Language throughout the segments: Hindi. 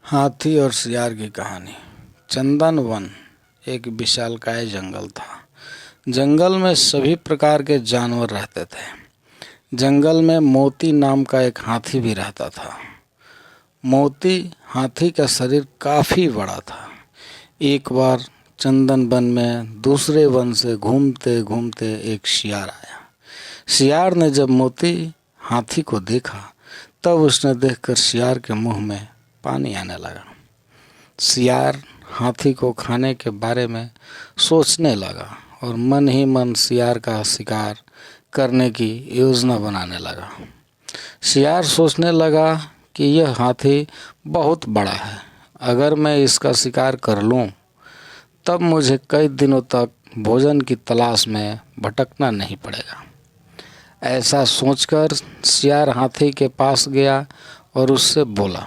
हाथी और सियार की कहानी। चंदन वन एक विशालकाय जंगल था। जंगल में सभी प्रकार के जानवर रहते थे। जंगल में मोती नाम का एक हाथी भी रहता था। मोती हाथी का शरीर काफी बड़ा था। एक बार चंदन वन में दूसरे वन से घूमते घूमते एक शियार आया। शियार ने जब मोती हाथी को देखा तब उसने देखकर शियार के मुंह में पानी आने लगा। शियार हाथी को खाने के बारे में सोचने लगा और मन ही मन शियार का शिकार करने की योजना बनाने लगा। शियार सोचने लगा कि यह हाथी बहुत बड़ा है। अगर मैं इसका शिकार कर लूं तब मुझे कई दिनों तक भोजन की तलाश में भटकना नहीं पड़ेगा। ऐसा सोचकर शियार हाथी के पास गया और उससे बोला,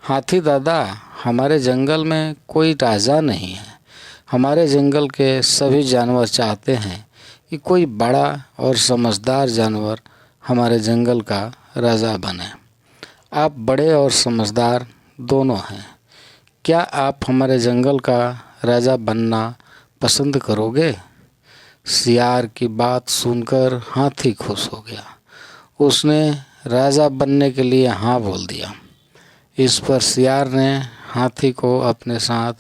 हाथी दादा, हमारे जंगल में कोई राजा नहीं है। हमारे जंगल के सभी जानवर चाहते हैं कि कोई बड़ा और समझदार जानवर हमारे जंगल का राजा बने। आप बड़े और समझदार दोनों हैं। क्या आप हमारे जंगल का राजा बनना पसंद करोगे? शियार की बात सुनकर हाथी खुश हो गया। उसने राजा बनने के लिए हाँ बोल दिया। इस पर शियार ने हाथी को अपने साथ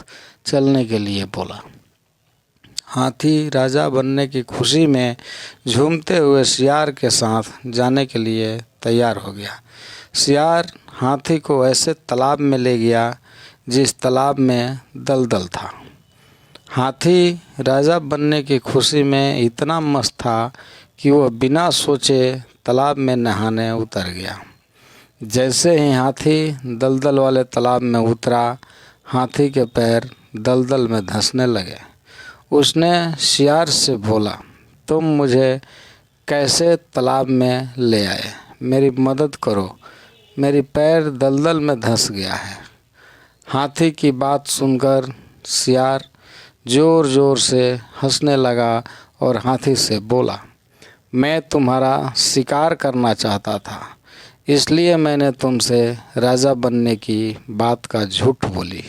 चलने के लिए बोला। हाथी राजा बनने की खुशी में झूमते हुए शियार के साथ जाने के लिए तैयार हो गया। शियार हाथी को ऐसे तालाब में ले गया जिस तालाब में दलदल था। हाथी राजा बनने की खुशी में इतना मस्त था कि वह बिना सोचे तालाब में नहाने उतर गया। जैसे ही हाथी दलदल वाले तालाब में उतरा, हाथी के पैर दलदल में धंसने लगे। उसने शियार से बोला, तुम मुझे कैसे तालाब में ले आए? मेरी मदद करो, मेरी पैर दलदल में धंस गया है। हाथी की बात सुनकर शियार जोर जोर से हंसने लगा और हाथी से बोला, मैं तुम्हारा शिकार करना चाहता था, इसलिए मैंने तुमसे राजा बनने की बात का झूठ बोली।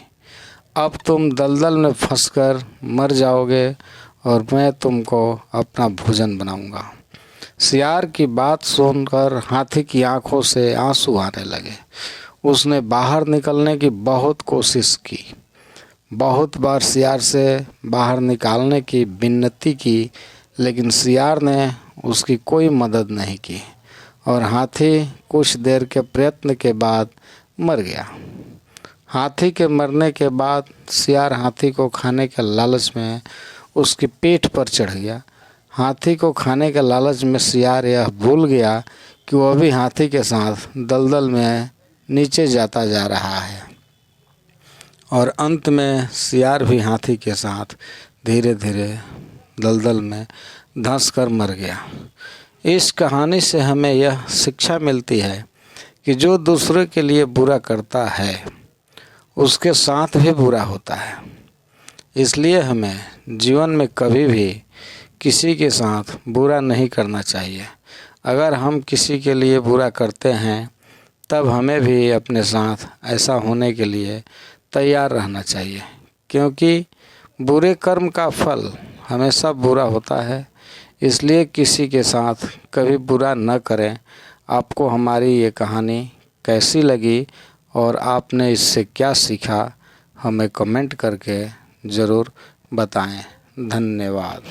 अब तुम दलदल में फंसकर मर जाओगे और मैं तुमको अपना भोजन बनाऊंगा। शियार की बात सुनकर हाथी की आंखों से आंसू आने लगे। उसने बाहर निकलने की बहुत कोशिश की। बहुत बार शियार से बाहर निकालने की विनती की, लेकिन शियार ने उसकी कोई मदद नहीं की और हाथी कुछ देर के प्रयत्न के बाद मर गया। हाथी के मरने के बाद शियार हाथी को खाने के लालच में उसकी पीठ पर चढ़ गया। हाथी को खाने के लालच में शियार यह भूल गया कि वह भी हाथी के साथ दलदल में नीचे जाता जा रहा है और अंत में शियार भी हाथी के साथ धीरे धीरे दलदल में धंस कर मर गया। इस कहानी से हमें यह शिक्षा मिलती है कि जो दूसरे के लिए बुरा करता है उसके साथ भी बुरा होता है। इसलिए हमें जीवन में कभी भी किसी के साथ बुरा नहीं करना चाहिए। अगर हम किसी के लिए बुरा करते हैं तब हमें भी अपने साथ ऐसा होने के लिए तैयार रहना चाहिए, क्योंकि बुरे कर्म का फल हमेशा बुरा होता है। इसलिए किसी के साथ कभी बुरा न करें। आपको हमारी ये कहानी कैसी लगी और आपने इससे क्या सीखा, हमें कमेंट करके ज़रूर बताएं। धन्यवाद।